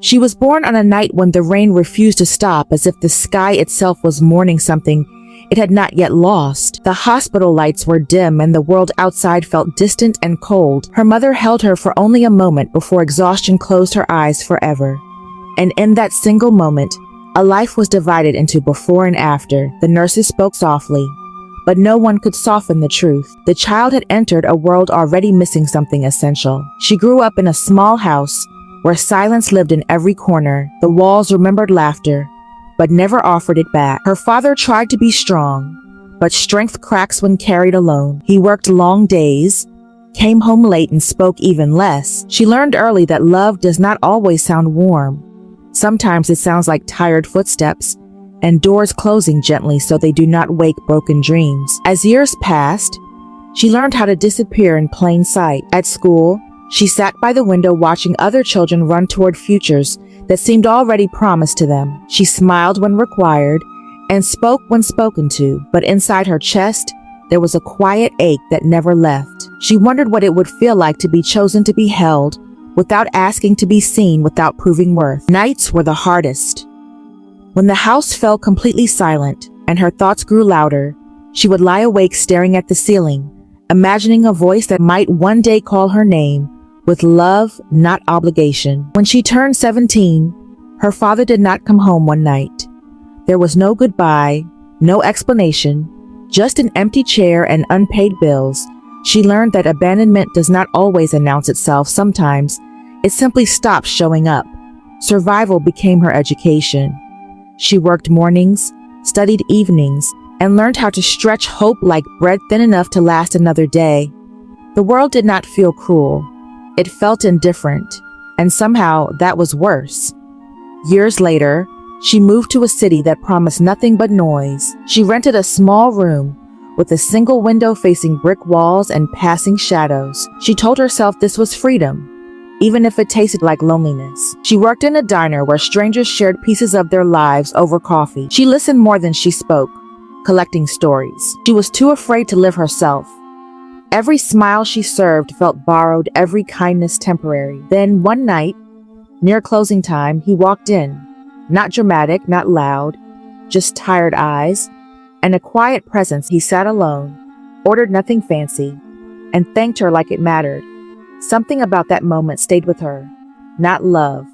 She was born on a night when the rain refused to stop, as if the sky itself was mourning something it had not yet lost. The hospital lights were dim and the world outside felt distant and cold. Her mother held her for only a moment before exhaustion closed her eyes forever. And in that single moment, a life was divided into before and after. The nurses spoke softly, but no one could soften the truth. The child had entered a world already missing something essential. She grew up in a small house where silence lived in every corner. The walls remembered laughter, but never offered it back. Her father tried to be strong, but strength cracks when carried alone. He worked long days, came home late, and spoke even less. She learned early that love does not always sound warm. Sometimes it sounds like tired footsteps and doors closing gently so they do not wake broken dreams. As years passed, she learned how to disappear in plain sight. At school, she sat by the window watching other children run toward futures that seemed already promised to them. She smiled when required and spoke when spoken to, but inside her chest, there was a quiet ache that never left. She wondered what it would feel like to be chosen to be held, without asking to be seen, without proving worth. Nights were the hardest. When the house fell completely silent and her thoughts grew louder, she would lie awake staring at the ceiling, imagining a voice that might one day call her name, with love, not obligation. When she turned 17, her father did not come home one night. There was no goodbye, no explanation, just an empty chair and unpaid bills. She learned that abandonment does not always announce itself. Sometimes it simply stops showing up. Survival became her education. She worked mornings, studied evenings, and learned how to stretch hope like bread thin enough to last another day. The world did not feel cruel. It felt indifferent, and somehow that was worse. Years later, she moved to a city that promised nothing but noise. She rented a small room with a single window facing brick walls and passing shadows. She told herself this was freedom, even if it tasted like loneliness. She worked in a diner where strangers shared pieces of their lives over coffee. She listened more than she spoke, collecting stories. She was too afraid to live herself. Every smile she served felt borrowed, every kindness temporary. Then one night, near closing time, he walked in. Not dramatic, not loud, just tired eyes and a quiet presence. He sat alone, ordered nothing fancy, and thanked her like it mattered. Something about that moment stayed with her. Not love,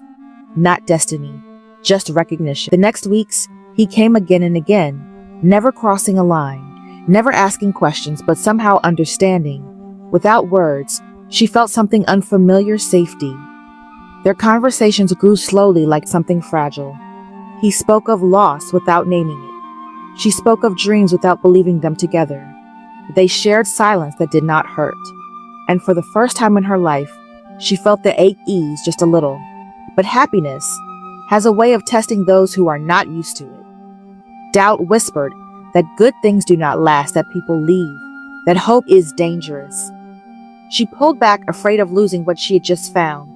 not destiny, just recognition. The next weeks, he came again and again, never crossing a line. Never asking questions, but somehow understanding. Without words, she felt something unfamiliar: safety. Their conversations grew slowly, like something fragile. He spoke of loss without naming it. She spoke of dreams without believing them together. They shared silence that did not hurt. And for the first time in her life, she felt the ache ease just a little. But happiness has a way of testing those who are not used to it. Doubt whispered that good things do not last, that people leave, that hope is dangerous. She pulled back, afraid of losing what she had just found.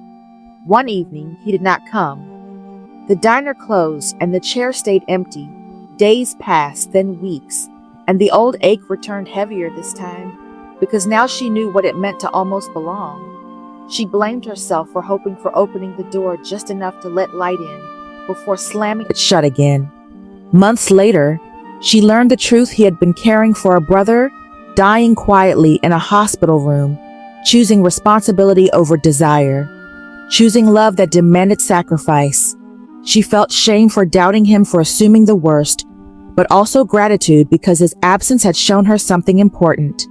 One evening, he did not come. The diner closed and the chair stayed empty. Days passed, then weeks, and the old ache returned heavier this time, because now she knew what it meant to almost belong. She blamed herself for hoping for opening the door just enough to let light in, before slamming it shut again. Months later, she learned the truth. He had been caring for a brother, dying quietly in a hospital room, choosing responsibility over desire, choosing love that demanded sacrifice. She felt shame for doubting him, for assuming the worst, but also gratitude because his absence had shown her something important.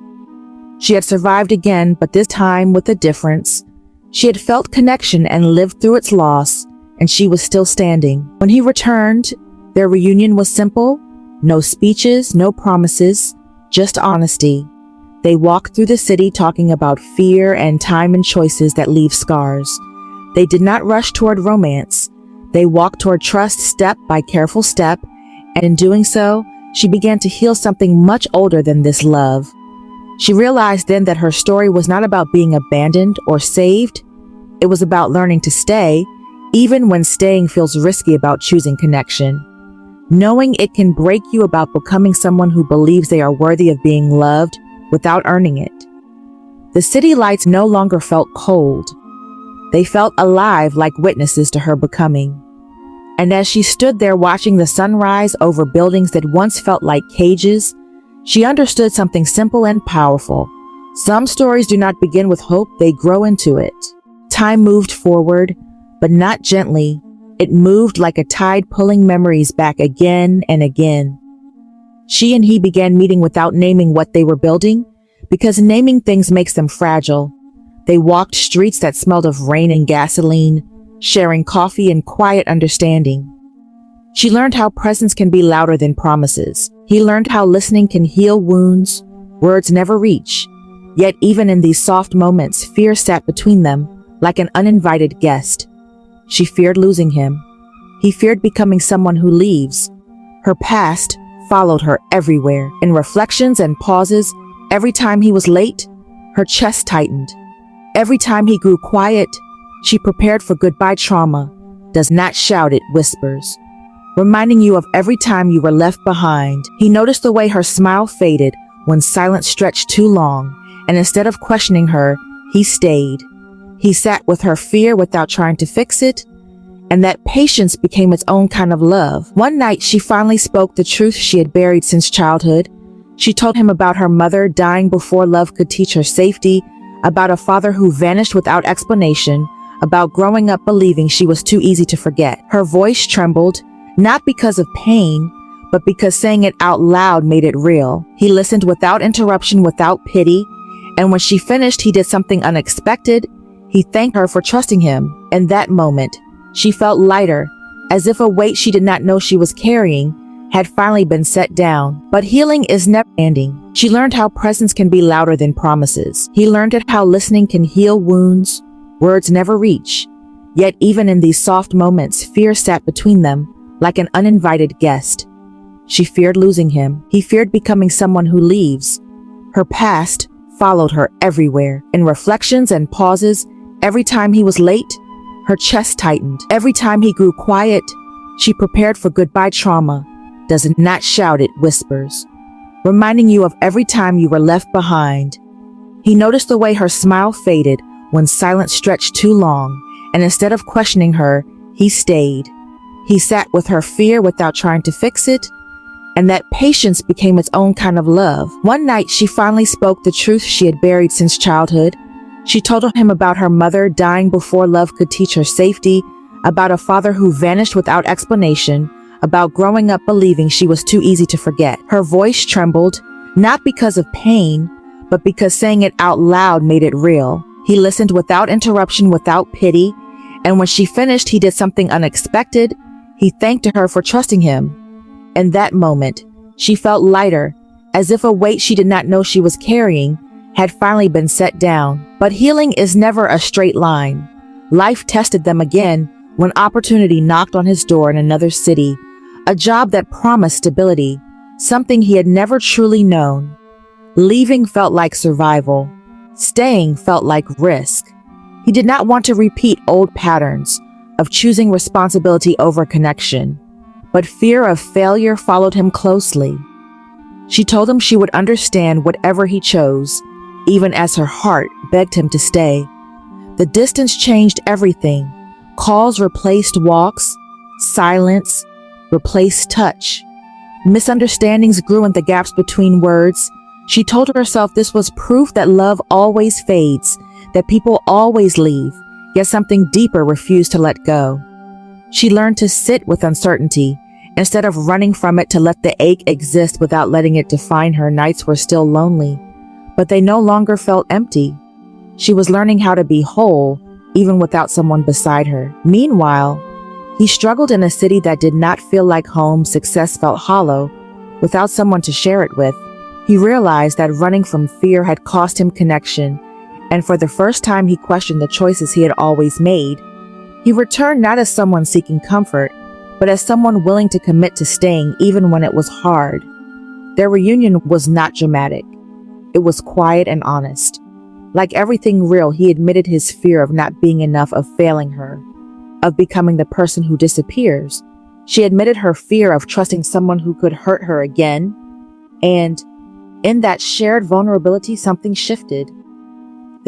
She had survived again, but this time with a difference. She had felt connection and lived through its loss, and she was still standing. When he returned, their reunion was simple. No speeches, no promises, just honesty. They walked through the city talking about fear and time and choices that leave scars. They did not rush toward romance. They walked toward trust, step by careful step, and in doing so, she began to heal something much older than this love. She realized then that her story was not about being abandoned or saved. It was about learning to stay, even when staying feels risky, about choosing connection. Knowing it can break you, about becoming someone who believes they are worthy of being loved without earning it. The city lights no longer felt cold. They felt alive like witnesses to her becoming. And as she stood there watching the sunrise over buildings that once felt like cages, she understood something simple and powerful. Some stories do not begin with hope, they grow into it. Time moved forward, but not gently. It moved like a tide pulling memories back again and again. She and he began meeting without naming what they were building, because naming things makes them fragile. They walked streets that smelled of rain and gasoline, sharing coffee and quiet understanding. She learned how presence can be louder than promises. He learned how listening can heal wounds words never reach. Yet even in these soft moments, fear sat between them like an uninvited guest. She feared losing him. He feared becoming someone who leaves. Her past followed her everywhere. In reflections and pauses, every time he was late, her chest tightened. Every time he grew quiet, she prepared for goodbye. Trauma does not shout, it whispers, reminding you of every time you were left behind. He noticed the way her smile faded when silence stretched too long, and instead of questioning her, he stayed. He sat with her fear without trying to fix it, and that patience became its own kind of love. One night, she finally spoke the truth she had buried since childhood. She told him about her mother dying before love could teach her safety, about a father who vanished without explanation, about growing up believing she was too easy to forget. Her voice trembled, not because of pain, but because saying it out loud made it real. He listened without interruption, without pity, and when she finished, he did something unexpected. He thanked her for trusting him. In that moment, she felt lighter, as if a weight she did not know she was carrying had finally been set down. But healing is never ending. She learned how presence can be louder than promises. He learned how listening can heal wounds words never reach. Yet even in these soft moments, fear sat between them like an uninvited guest. She feared losing him. He feared becoming someone who leaves. Her past followed her everywhere. In reflections and pauses, every time he was late, her chest tightened. Every time he grew quiet, she prepared for goodbye. Trauma does not shout, it whispers, reminding you of every time you were left behind. He noticed the way her smile faded when silence stretched too long, and instead of questioning her, he stayed. He sat with her fear without trying to fix it, and that patience became its own kind of love. One night, she finally spoke the truth she had buried since childhood. She told him about her mother dying before love could teach her safety, about a father who vanished without explanation, about growing up believing she was too easy to forget. Her voice trembled, not because of pain, but because saying it out loud made it real. He listened without interruption, without pity, and when she finished, he did something unexpected. He thanked her for trusting him. In that moment, she felt lighter, as if a weight she did not know she was carrying had finally been set down. But healing is never a straight line. Life tested them again when opportunity knocked on his door in another city, a job that promised stability, something he had never truly known. Leaving felt like survival. Staying felt like risk. He did not want to repeat old patterns of choosing responsibility over connection, but fear of failure followed him closely. She told him she would understand whatever he chose, even as her heart begged him to stay. The distance changed everything. Calls replaced walks, silence replaced touch. Misunderstandings grew in the gaps between words. She told herself this was proof that love always fades, that people always leave, yet something deeper refused to let go. She learned to sit with uncertainty, instead of running from it, to let the ache exist without letting it define her. Nights were still lonely, but they no longer felt empty. She was learning how to be whole, even without someone beside her. Meanwhile, he struggled in a city that did not feel like home. Success felt hollow, without someone to share it with. He realized that running from fear had cost him connection, and for the first time he questioned the choices he had always made. He returned not as someone seeking comfort, but as someone willing to commit to staying even when it was hard. Their reunion was not dramatic. It was quiet and honest. Like everything real, he admitted his fear of not being enough, of failing her, of becoming the person who disappears. She admitted her fear of trusting someone who could hurt her again, and in that shared vulnerability, something shifted.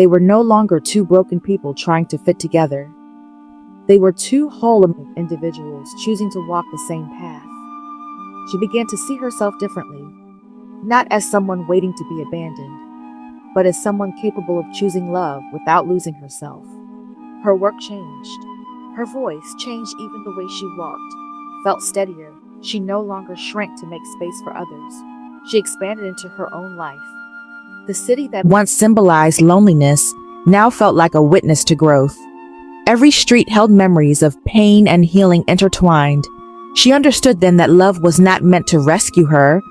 They were no longer two broken people trying to fit together. They were two whole individuals choosing to walk the same path. She began to see herself differently, not as someone waiting to be abandoned, but as someone capable of choosing love without losing herself. Her work changed. Her voice changed, even the way she walked felt steadier. She no longer shrank to make space for others. She expanded into her own life. The city that once symbolized loneliness now felt like a witness to growth. Every street held memories of pain and healing intertwined. She understood then that love was not meant to rescue her.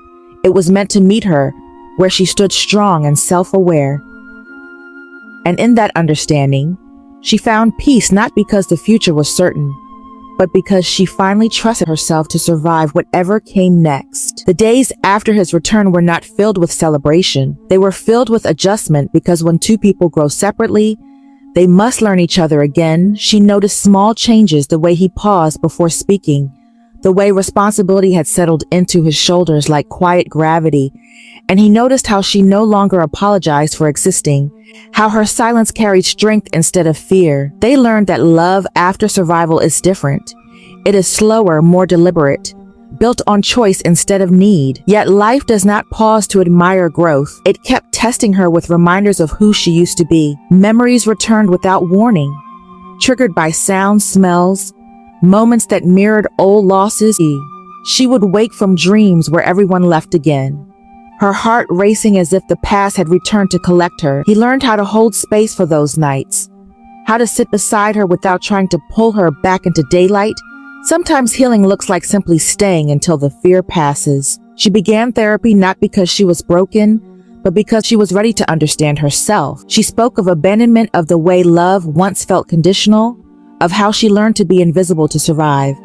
It was meant to meet her where she stood strong and self-aware. And in that understanding, she found peace, not because the future was certain, but because she finally trusted herself to survive whatever came next. The days after his return were not filled with celebration. They were filled with adjustment, because when two people grow separately, they must learn each other again. She noticed small changes: the way he paused before speaking, the way responsibility had settled into his shoulders like quiet gravity, and he noticed how she no longer apologized for existing, how her silence carried strength instead of fear. They learned that love after survival is different. It is slower, more deliberate, built on choice instead of need. Yet life does not pause to admire growth. It kept testing her with reminders of who she used to be. Memories returned without warning, triggered by sounds, smells, moments that mirrored old losses. She would wake from dreams where everyone left again, her heart racing as if the past had returned to collect her. He learned how to hold space for those nights, how to sit beside her without trying to pull her back into daylight. Sometimes healing looks like simply staying until the fear passes. She began therapy not because she was broken, but because she was ready to understand herself. She spoke of abandonment, of the way love once felt conditional, of how she learned to be invisible to survive.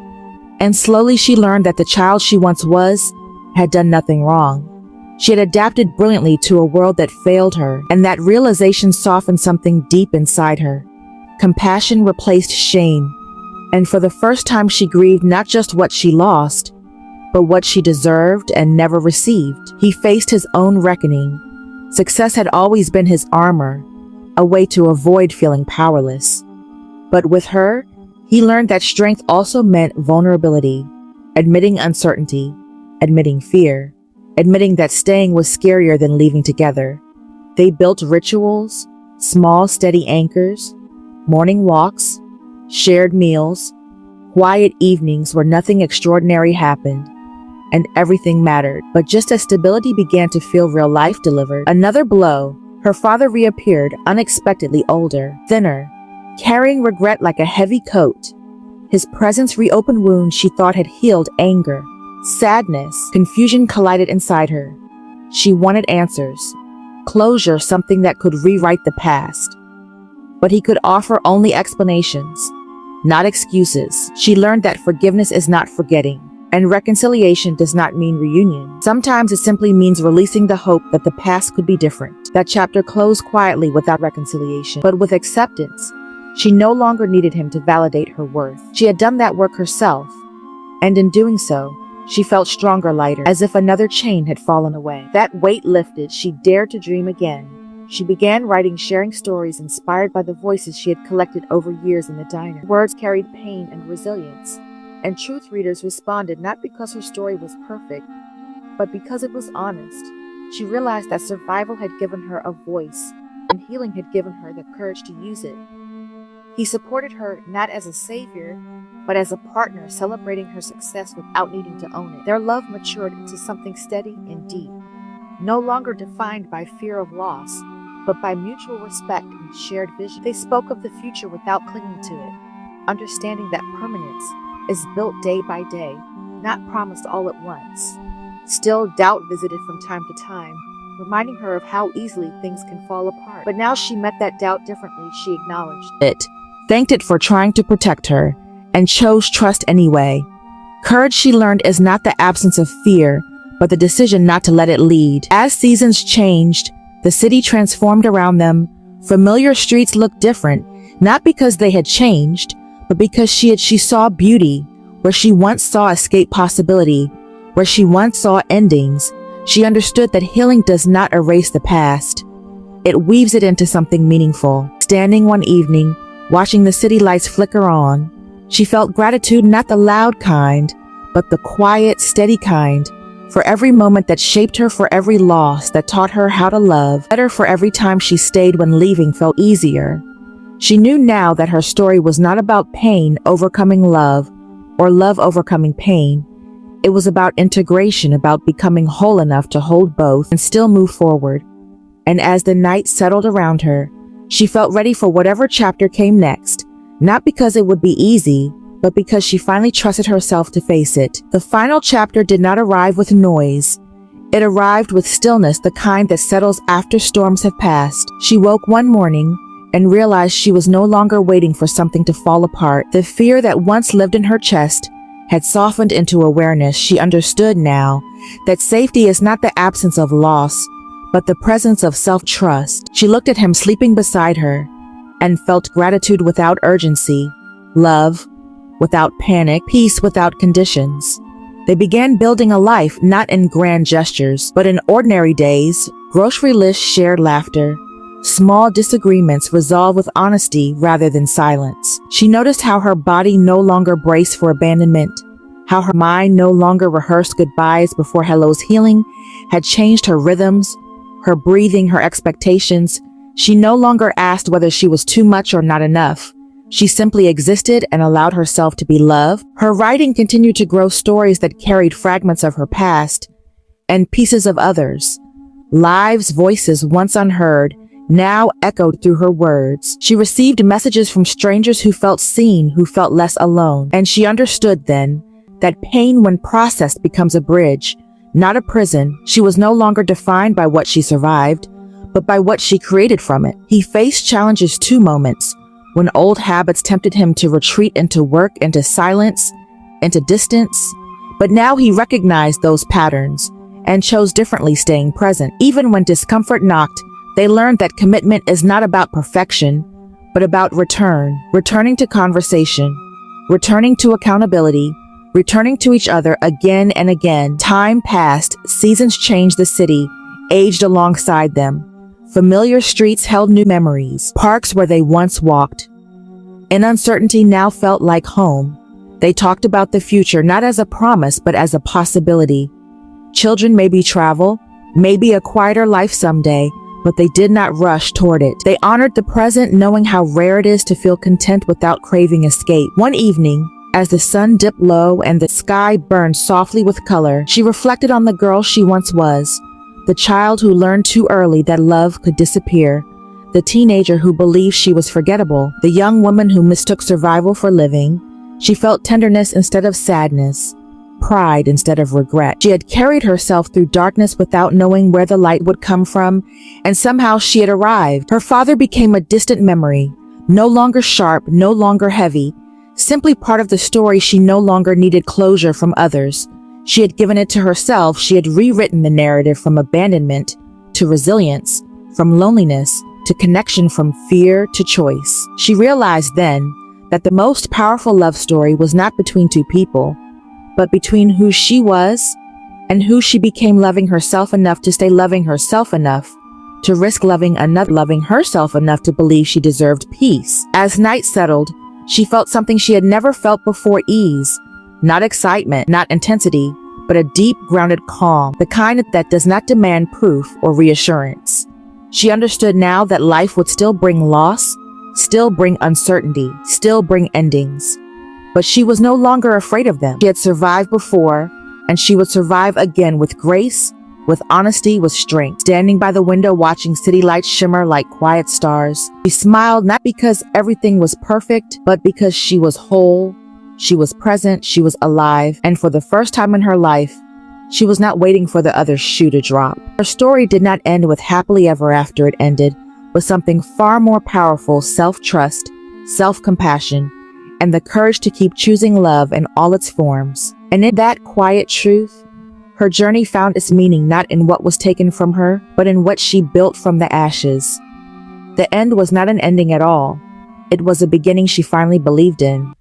And slowly she learned that the child she once was had done nothing wrong. She had adapted brilliantly to a world that failed her, and that realization softened something deep inside her. Compassion replaced shame, and for the first time she grieved not just what she lost, but what she deserved and never received. He faced his own reckoning. Success had always been his armor, a way to avoid feeling powerless. But with her, he learned that strength also meant vulnerability, admitting uncertainty, admitting fear, admitting that staying was scarier than leaving together. They built rituals, small steady anchors, morning walks, shared meals, quiet evenings where nothing extraordinary happened, and everything mattered. But just as stability began to feel real, life delivered another blow. Her father reappeared, unexpectedly older, thinner, carrying regret like a heavy coat. His presence reopened wounds she thought had healed: anger, sadness, confusion collided inside her. She wanted answers, closure, something that could rewrite the past. But he could offer only explanations, not excuses. She learned that forgiveness is not forgetting, and reconciliation does not mean reunion. Sometimes it simply means releasing the hope that the past could be different. That chapter closed quietly, without reconciliation, but with acceptance. She no longer needed him to validate her worth. She had done that work herself, and in doing so, she felt stronger, lighter, as if another chain had fallen away. That weight lifted. She dared to dream again. She began writing, sharing stories inspired by the voices she had collected over years in the diner. Words carried pain and resilience, and truth readers responded not because her story was perfect, but because it was honest. She realized that survival had given her a voice, and healing had given her the courage to use it. He supported her not as a savior, but as a partner, celebrating her success without needing to own it. Their love matured into something steady and deep, no longer defined by fear of loss, but by mutual respect and shared vision. They spoke of the future without clinging to it, understanding that permanence is built day by day, not promised all at once. Still, doubt visited from time to time, reminding her of how easily things can fall apart. But now she met that doubt differently. She acknowledged it, thanked it for trying to protect her, and chose trust anyway. Courage, she learned, is not the absence of fear, but the decision not to let it lead. As seasons changed, the city transformed around them. Familiar streets looked different, not because they had changed, but because she saw beauty where she once saw escape possibility, where she once saw endings. She understood that healing does not erase the past. it weaves it into something meaningful. Standing one evening, watching the city lights flicker on, she felt gratitude, not the loud kind, but the quiet, steady kind, for every moment that shaped her, for every loss that taught her how to love better, for every time she stayed when leaving felt easier. She knew now that her story was not about pain overcoming love or love overcoming pain. It was about integration, about becoming whole enough to hold both and still move forward. And as the night settled around her, she felt ready for whatever chapter came next, not because it would be easy, but because she finally trusted herself to face it. The final chapter did not arrive with noise. It arrived with stillness, the kind that settles after storms have passed. She woke one morning and realized she was no longer waiting for something to fall apart. The fear that once lived in her chest had softened into awareness. She understood now that safety is not the absence of loss, but the presence of self-trust. She looked at him sleeping beside her and felt gratitude without urgency, love without panic, peace without conditions. They began building a life not in grand gestures, but in ordinary days, grocery lists, shared laughter, small disagreements resolved with honesty rather than silence. She noticed how her body no longer braced for abandonment, how her mind no longer rehearsed goodbyes before hellos. Healing had changed her rhythms, her breathing, her expectations. She no longer asked whether she was too much or not enough. She simply existed and allowed herself to be loved. Her writing continued to grow stories that carried fragments of her past and pieces of others. Lives, voices once unheard, now echoed through her words. She received messages from strangers who felt seen, who felt less alone. And she understood then that pain, when processed, becomes a bridge, not a prison. She was no longer defined by what she survived, but by what she created from it. He faced challenges too, moments when old habits tempted him to retreat into work, into silence, into distance. But now he recognized those patterns and chose differently, staying present. Even when discomfort knocked, they learned that commitment is not about perfection, but about returning to conversation, returning to accountability, returning to each other again and again. Time passed, seasons changed, the city aged alongside them. Familiar streets held new memories, parks where they once walked. And uncertainty now felt like home. They talked about the future, not as a promise, but as a possibility. Children, maybe travel, maybe a quieter life someday, but they did not rush toward it. They honored the present, knowing how rare it is to feel content without craving escape. One evening, as the sun dipped low and the sky burned softly with color, she reflected on the girl she once was, the child who learned too early that love could disappear, the teenager who believed she was forgettable, the young woman who mistook survival for living. She felt tenderness instead of sadness, pride instead of regret. She had carried herself through darkness without knowing where the light would come from, and somehow she had arrived. Her father became a distant memory, no longer sharp, no longer heavy, simply part of the story. She no longer needed closure from others. She had given it to herself. She had rewritten the narrative from abandonment to resilience, from loneliness to connection, from fear to choice. She realized then that the most powerful love story was not between two people, but between who she was and who she became, loving herself enough to stay, loving herself enough to risk loving another, loving herself enough to believe she deserved peace. As night settled, she felt something she had never felt before: ease. Not excitement, not intensity, but a deep, grounded calm, the kind that does not demand proof or reassurance. She understood now that life would still bring loss, still bring uncertainty, still bring endings. But she was no longer afraid of them. She had survived before, and she would survive again, with grace, with honesty, with strength. Standing by the window watching city lights shimmer like quiet stars, she smiled, not because everything was perfect, but because she was whole. She was present, she was alive, and for the first time in her life, she was not waiting for the other shoe to drop. Her story did not end with happily ever after. It ended with something far more powerful: self-trust, self-compassion, and the courage to keep choosing love in all its forms. And in that quiet truth, her journey found its meaning not in what was taken from her, but in what she built from the ashes. The end was not an ending at all. It was a beginning she finally believed in.